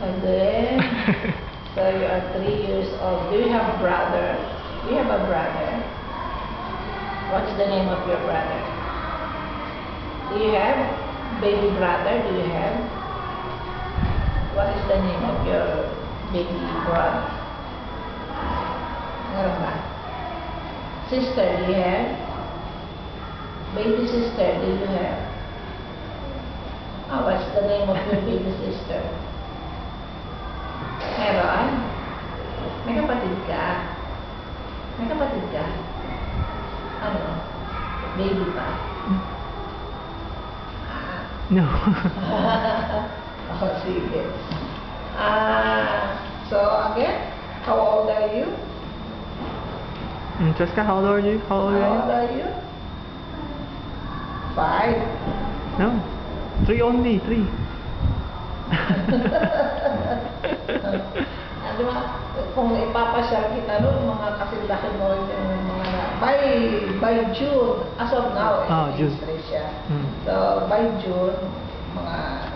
And then, so you are 3 years old. Do you have a brother? Do you have a brother? What's the name of your brother? Do you have baby brother? Do you have? What is the name of your baby brother? Meron ba? Sister, do you have? Baby sister, do you have? What's the name of your baby sister? Meron? May kapatid ka? May kapatid ka? Ano? Baby pa? No. Oh, sige. So again, how old are you? Jessica, how old are you? How old are you? 5. No. 3 only. 3. Di ba? Kung ipapasyal kita doon, mga kasindahin mo rin yung mga by June, as of now, June. siya. So, by June, mga